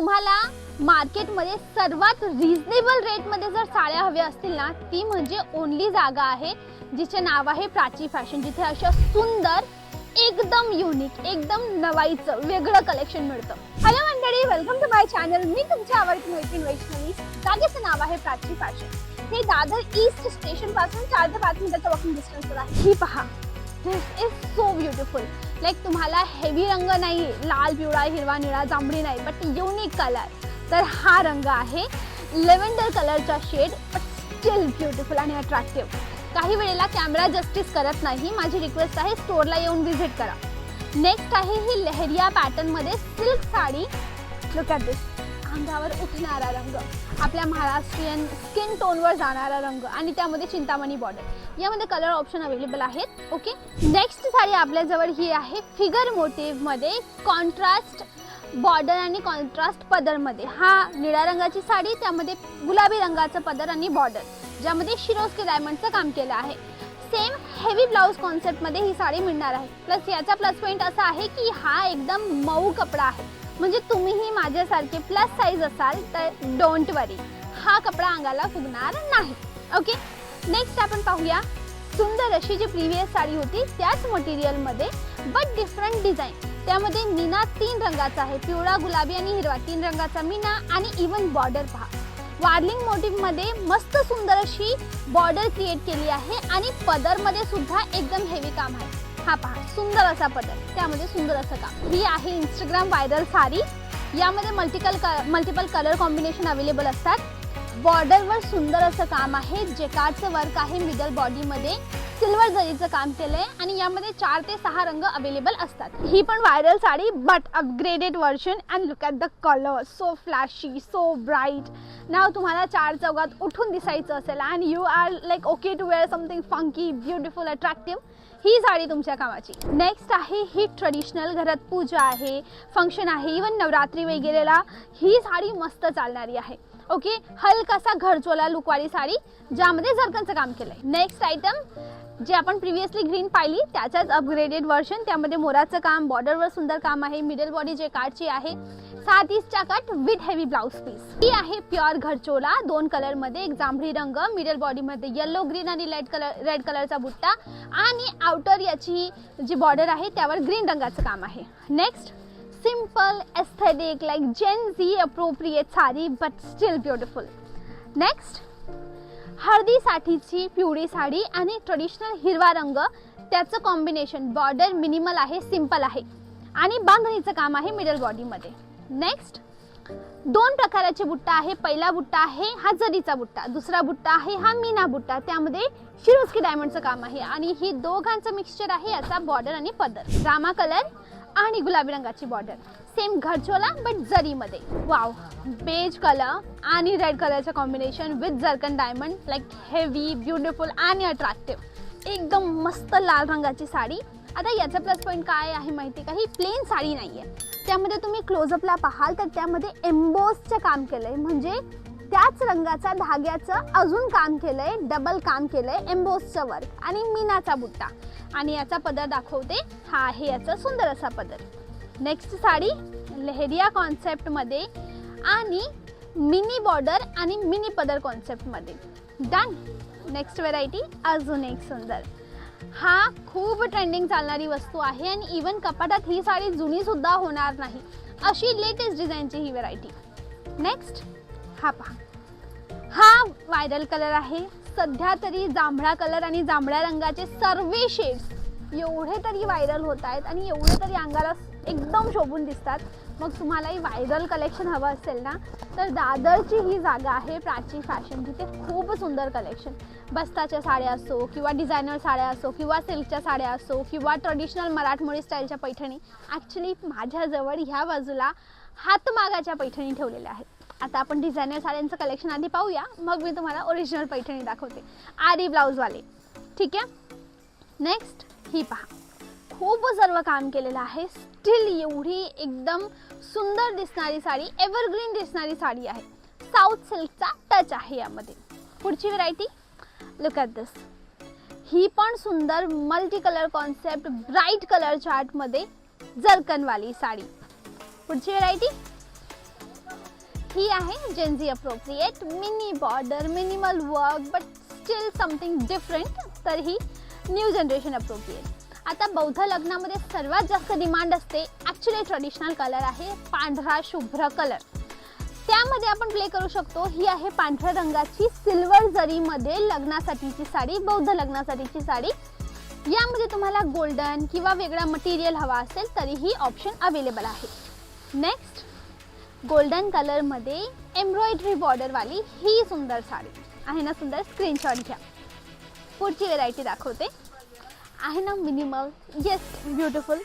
तुम्हाला मार्केटमध्ये सर्वात रिझनेबल रेटमध्ये जर साड्या हव्या असतील ना, ती म्हणजे ओनली जागा आहे जिचे नाव आहे प्राची फॅशन, जिथे अशा सुंदर एकदम युनिक एकदम नवाईचं वेगळं कलेक्शन मिळतं. हॅलो मंडळी, वेलकम टू माय चॅनल. मी तुमची आवडती मैत्रीण वैष्णवी. जागेचं नाव आहे प्राची फॅशन. हे दादर ईस्ट स्टेशन पासून 4 ते 5 मिनिटाच्या वॉकिंग डिस्टन्सवर आहे. ही पहा, दिस इज सो ब्युटिफुल. लाईक तुम्हाला हेवी रंग नाही, लाल पिवळा हिरवा निळा जांभळी नाही, बट युनिक कलर. तर हा रंग आहे लेव्हेंडर कलरचा शेड, बट स्टील ब्युटिफुल आणि अट्रॅक्टिव्ह. काही वेळेला कॅमेरा जस्टिस करत नाही. माझी रिक्वेस्ट आहे स्टोअरला येऊन व्हिजिट करा. नेक्स्ट आहे ही लेहरिया पॅटर्न मध्ये सिल्क साडी. लुक ॲट दिस. अंगावर उठणारा रंग, आपल्या महाराष्ट्रीयन स्किन टोनवर जाणारा रंग आणि त्यामध्ये चिंतामणी बॉर्डर. यामध्ये कलर ऑप्शन अवेलेबल आहेत. ओके, नेक्स्ट साडी आपल्याजवळ ही आहे फिगर मोटिव्हमध्ये कॉन्ट्रास्ट बॉर्डर आणि कॉन्ट्रास्ट पदरमध्ये. हा निळ्या रंगाची साडी, त्यामध्ये गुलाबी रंगाचं पदर आणि बॉर्डर, ज्यामध्ये शिरोस्की डायमंडचं काम केलं आहे. सेम हेवी ब्लाउज कॉन्सेप्टमध्ये ही साडी मिळणार आहे. प्लस याचा प्लस पॉईंट असा आहे की हा एकदम मऊ कपडा आहे. म्हणजे तुम्हीही माझ्यासारखे प्लस साईज असाल तर डोंट वरी, हा कपडा अंगाला फुगणार नाही. ओके, नेक्स्ट आपण पाहूया सुंदर अशी जी प्रिव्हियस साडी होती त्याच मटेरियलमध्ये बट डिफरंट डिझाईन. त्यामध्ये मीना 3 रंगाचा आहे, पिवळा गुलाबी आणि हिरवा 3 रंगाचा मीना आणि इवन बॉर्डर पहा. वार्लिंग मोटिव्हमध्ये मस्त सुंदर अशी बॉर्डर क्रिएट केली आहे आणि पदरमध्ये सुद्धा एकदम हेवी काम आहे. हा पहा, सुंदर असा पदर, त्यामध्ये सुंदर असं काम. ही आहे इंस्टाग्राम व्हायरल साडी. यामध्ये मल्टिपल कलर कॉम्बिनेशन अवेलेबल असतात. बॉर्डरवर सुंदर असं काम आहे, जेकार्डचं वर्क आहे. मिडल बॉडीमध्ये सिल्वर जरीचं काम केलंय आणि यामध्ये 4 ते 6 रंग अवेलेबल असतात. ही पण viral sari but upgraded version. And look at the colour, so flashy, so bright. नाव तुम्हाला 4 चौघात उठून दिसायचं असेल and you are like okay to wear something funky, beautiful, attractive, ही साडी तुमच्या कामाची. नेक्स्ट आहे ही ट्रेडिशनल, घरात पूजा आहे, फंक्शन आहे, इवन नवरात्री वगैरेला ही साडी मस्त चालणारी आहे. ओके, हलकासा घरचोला लुकवाली साडी ज्यामध्ये जरकनचं काम केलंय. नेक्स्ट आयटम जे आपण प्रिव्हियसली ग्रीन पाहिली त्याच्याच अपग्रेडेड वर्जन. त्यामध्ये मोराचं काम, बॉर्डरवर सुंदर काम आहे. मिडल बॉडी जे कार्डची आहे, 7 इंचचा cut with heavy blouse piece. ही आहे प्युअर घरचोला 2 कलरमध्ये. एक जांभळी रंग, मिडल बॉडीमध्ये येलो ग्रीन आणि रेड कलरचा बुट्टा आणि आउटर याची जी बॉर्डर आहे त्यावर ग्रीन रंगाचं काम आहे. Next simple aesthetic like Gen Z appropriate sari but still beautiful. Next हळदीसाठीची पिवळी साडी आणि ट्रेडिशनल हिरवा रंग, त्याचं कॉम्बिनेशन. बॉर्डर मिनिमल आहे, सिंपल आहे आणि बांधणीचं काम आहे मिडल बॉडीमध्ये. नेक्स्ट 2 प्रकाराचे बुट्टा आहे. पहिला बुट्टा आहे हा जरीचा बुट्टा, दुसरा बुट्टा आहे हा मीना बुट्टा, त्यामध्ये शिरोस्की डायमंडचं काम आहे आणि ही दोघांचं मिक्सचर आहे. याचा बॉर्डर आणि पदर रामा कलर आणि गुलाबी रंगाची बॉर्डर. सेम घरचोला बट जरीमध्ये. वाव, बेज कलर आणि रेड कलरचं combination with zircon diamond, like heavy, beautiful आणि अट्रॅक्टिव्ह. एकदम मस्त लाल रंगाची साडी. आता याचा प्लस पॉईंट काय आहे माहिती का, ही प्लेन साडी नाही आहे. त्यामध्ये तुम्ही क्लोजअपला पाहाल तर त्यामध्ये एम्बोसचं काम केलंय, म्हणजे त्याच रंगाचा धाग्याचं अजून काम केलंय, डबल काम केलंय, एम्बोसचं वर्क आणि मीनाचा बुट्टा. आणि याचा पदर दाखवते, हा आहे याचा सुंदर असा पदर. नेक्स्ट साडी लेहरिया कॉन्सेप्टमध्ये आणि मिनी बॉर्डर आणि मिनी पदर कॉन्सेप्टमध्ये. डन. नेक्स्ट व्हेरायटी अजून एक सुंदर. हा खूप ट्रेंडिंग चालणारी वस्तू आहे आणि इवन कपाटात ही साडी जुनी सुद्धा होणार नाही, अशी लेटेस्ट डिझाईनची ही व्हेरायटी. नेक्स्ट हा पहा, हा व्हायरल कलर आहे. सध्या तरी जांभळा कलर आणि जांभळ्या रंगाचे सर्व शेड्स एवढे तरी व्हायरल होत आहेत आणि एवढे तरी अंगाला एकदम शोभून दिसतात. मग तुम्हालाही व्हायरल कलेक्शन हवं असेल ना, तर दादरची ही जागा आहे प्राची फॅशन, जिथे खूप सुंदर कलेक्शन. बस्ताच्या साड्या असो किंवा डिझायनर साड्या असो किंवा सिल्कच्या साड्या असो किंवा ट्रेडिशनल मराठमोळी स्टाईलच्या पैठणी. ॲक्च्युली माझ्याजवळ ह्या बाजूला हातमागाच्या पैठणी ठेवलेल्या आहेत. आता आपण डिझायनर साड्यांचं कलेक्शन आधी पाहूया, मग मी तुम्हाला ओरिजिनल पैठणी दाखवते, आरी ब्लाऊजवाले. ठीक आहे. नेक्स्ट ही पहा, खूप सर्व काम केलेलं आहे. स्टील एवढी एकदम सुंदर दिसणारी साडी, एव्हरग्रीन दिसणारी साडी आहे. साऊथ सिल्कचा टच आहे यामध्ये. पुढची व्हरायटी लुक ॲट दिस. ही पण सुंदर multi colour concept, bright colour चार्टमध्ये जरकनवाली साडी. पुढची व्हरायटी ही आहे Gen Z appropriate mini border minimal work but still something different, तर ही न्यू जनरेशन अप्रोप्रिएट. आता बौद्ध लग्नामध्ये सर्वात जास्त डिमांड असते ॲक्च्युली ट्रेडिशनल कलर आहे पांढरा शुभ्र कलर. त्यामध्ये आपण प्ले करू शकतो. ही आहे पांढऱ्या रंगाची सिल्वर जरीमध्ये लग्नासाठीची साडी, बौद्ध लग्नासाठीची साडी. यामध्ये तुम्हाला गोल्डन किंवा वेगळा मटेरियल हवा असेल तरीही ऑप्शन अवेलेबल आहे. नेक्स्ट गोल्डन कलरमध्ये एम्ब्रॉयडरी बॉर्डरवाली ही सुंदर साडी आहे ना, सुंदर. स्क्रीनशॉट घ्या. पुढची व्हेरायटी दाखवते. आहे ना मिनिमल, येस ब्युटिफुल.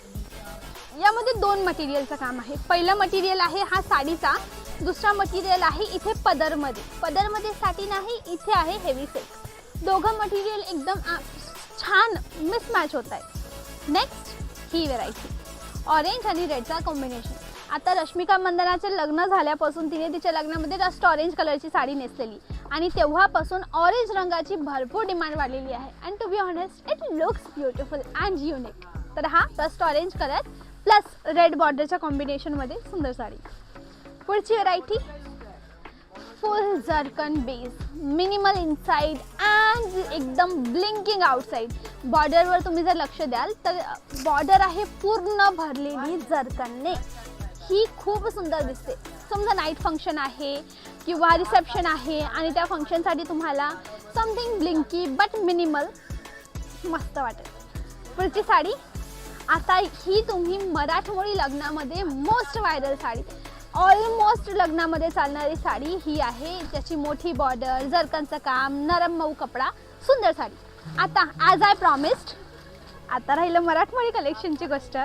यामध्ये 2 मटेरियलचं काम आहे. पहिलं मटेरियल आहे हा साडीचा, दुसरा मटेरियल आहे इथे पदरमध्ये सॅटिन आहे, इथे आहे हेवी सिल्क. दोघं मटेरियल एकदम छान मिसमॅच होत आहे. नेक्स्ट ही व्हेरायटी ऑरेंज आणि रेडचा कॉम्बिनेशन. आता रश्मिका मंदानाचे लग्न झाल्यापासून तिने तिच्या लग्नामध्ये रस्ट ऑरेंज कलरची साडी नेसलेली आणि तेव्हापासून ऑरेंज रंगाची भरपूर डिमांड वाढलेली आहे. And to be honest it looks beautiful and unique. तर हा rust orange colour plus red बॉर्डरच्या कॉम्बिनेशनमध्ये सुंदर साडी. पुढची variety full zircon base, minimal inside and एकदम ब्लिंकिंग आउटसाइड. बॉर्डरवर तुम्ही जर लक्ष द्याल तर बॉर्डर आहे पूर्ण भरलेली जर्कनने. ही खूप सुंदर दिसते. समजा नाईट फंक्शन आहे किंवा रिसेप्शन आहे आणि त्या फंक्शनसाठी तुम्हाला समथिंग ब्लिंकी बट मिनिमल मस्त वाटेल. पुढची साडी आता ही तुम्ही मराठमोळी लग्नामध्ये मोस्ट व्हायरल साडी, ऑलमोस्ट लग्नामध्ये चालणारी साडी ही आहे. त्याची मोठी बॉर्डर, जर्कनचं काम, नरम मऊ कपडा, सुंदर साडी. आता ॲज आय प्रॉमिस्ड आता राहिलं मराठमोळी कलेक्शनची गोष्ट.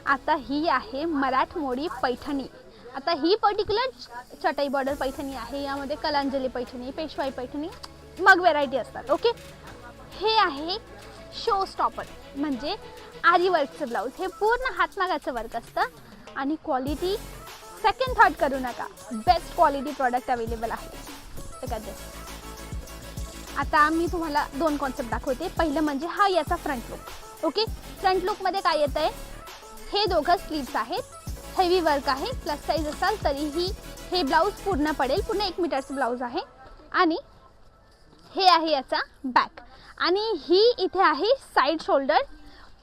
आता ही आहे मराठमोळी पैठणी. आता ही पर्टिक्युलर चटई बॉर्डर पैठणी आहे. यामध्ये कलांजली पैठणी, पेशवाई पैठणी मग व्हेरायटी असतात. ओके, हे आहे शो स्टॉपर म्हणजे आरी वर्कचं ब्लाऊज. हे पूर्ण हातमागाचं वर्क असतं आणि क्वालिटी सेकंड थॉट करू नका, बेस्ट क्वालिटी प्रॉडक्ट अवेलेबल आहे. आता मी तुम्हाला 2 कॉन्सेप्ट दाखवते. पहिलं म्हणजे हा याचा फ्रंट लुक. ओके, फ्रंट लुकमध्ये काय येतं आहे, हे दोघं स्लीव्स आहेत, हेवी वर्क आहे. प्लस साईज असाल तरीही हे ब्लाऊज पूर्ण पडेल. पूर्ण 1 मीटरचं ब्लाऊज आहे आणि हे आहे याचा बॅक. आणि ही इथे आहे साईड शोल्डर.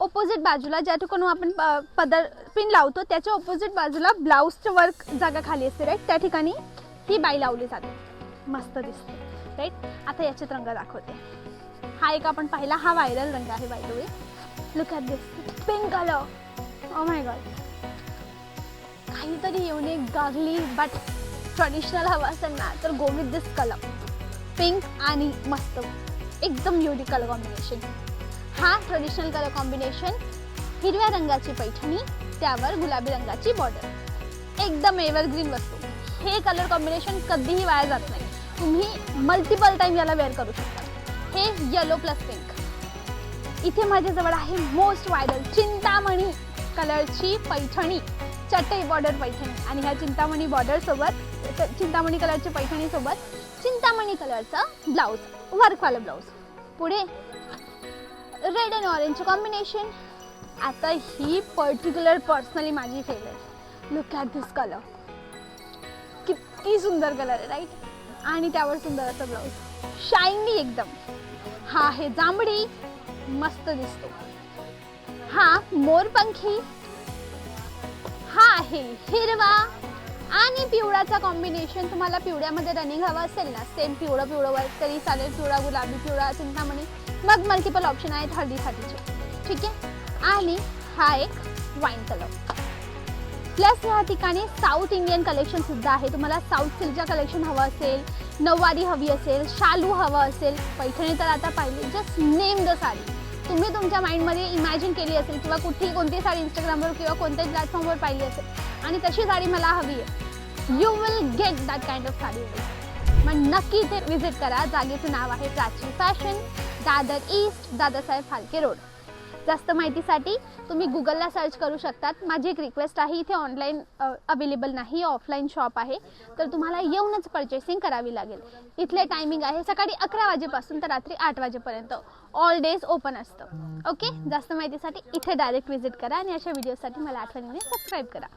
ऑपोजिट बाजूला ज्या ठिकाणी आपण पदर पिन लावतो त्याच्या ऑपोजिट बाजूला ब्लाऊजचं वर्क जागा खाली असते राईट, त्या ठिकाणी ही बाई लावली जाते. मस्त दिसते राईट. आता याच्यात रंग दाखवते. हा एक आपण पाहिला, हा व्हायरल रंग आहे by the way. Look at this pink colour. Oh my God, काहीतरी युनिक गार्ली बट ट्रेडिशनल हवं असेल ना तर go with this colour. Pink आणि मस्त एकदम युनिक कलर कॉम्बिनेशन. हा ट्रेडिशनल कलर कॉम्बिनेशन, हिरव्या रंगाची पैठणी, त्यावर गुलाबी रंगाची बॉर्डर, एकदम एव्हरग्रीन वस्तू. हे कलर कॉम्बिनेशन कधीही वाया जात नाही. तुम्ही मल्टिपल टाइम याला वेअर करू शकता. हे येलो प्लस पिंक. इथे माझ्याजवळ आहे मोस्ट व्हायरल चिंतामणी कलरची पैठणी, चटई बॉर्डर पैठणी. आणि ह्या चिंतामणी बॉर्डर सोबत, चिंतामणी कलरची पैठणी सोबत चिंतामणी कलरचा ब्लाऊज, वर्कवाला ब्लाऊज. पुढे रेड अँड ऑरेंजचं कॉम्बिनेशन. आता ही पर्टिक्युलर पर्सनली माझी favourite. Look at this colour, किती सुंदर कलर आहे राईट. आणि त्यावर सुंदर असं ब्लाऊज, शायनी एकदम. हा आहे जांभळी, मस्त दिसतो. हा मोरपंखी. हा आहे हिरवा आणि पिवळाचा कॉम्बिनेशन. तुम्हाला पिवळ्यामध्ये रनिंग हवा असेल ना, सेम पिवळं वर्क तरी चालेल. पिवळा गुलाबी, पिवळा चिंतामणी, मग मल्टिपल ऑप्शन आहेत हळदीसाठीचे. ठीक आहे. आणि हा एक वाईन कलर. प्लस या ठिकाणी साऊथ इंडियन कलेक्शन सुद्धा आहे. तुम्हाला साऊथ सिल्कच्या कलेक्शन हवं असेल, नऊवारी हवी असेल, शालू हवं असेल, पैठणी तर आता पाहिली. Just name the sari. तुम्ही तुमच्या माइंडमध्ये इमॅजिन केली असेल किंवा कोणती साडी इंस्टाग्रामवर किंवा कोणत्याही प्लॅटफॉर्मवर पाहिली असेल आणि तशी साडी मला हवी आहे, you will get that kind of sari. मग नक्की इथे विजिट करा. जागेचं नाव आहे Prachi fashion, Dadar east, Dadasaheb Phalke road. जास्त माहितीसाठी तुम्ही गुगलला सर्च करू शकतात. माझी एक रिक्वेस्ट आहे, इथे ऑनलाईन अवेलेबल नाही, ऑफलाईन शॉप आहे, तर तुम्हाला येऊनच परचेसिंग करावी लागेल. इथले टायमिंग आहे सकाळी 11 वाजेपासून तर रात्री 8 वाजेपर्यंत. ऑल डेज ओपन असतं. ओके, जास्त माहितीसाठी इथे डायरेक्ट विजिट करा आणि अशा व्हिडिओसाठी मला आठवणीने सबस्क्राईब करा.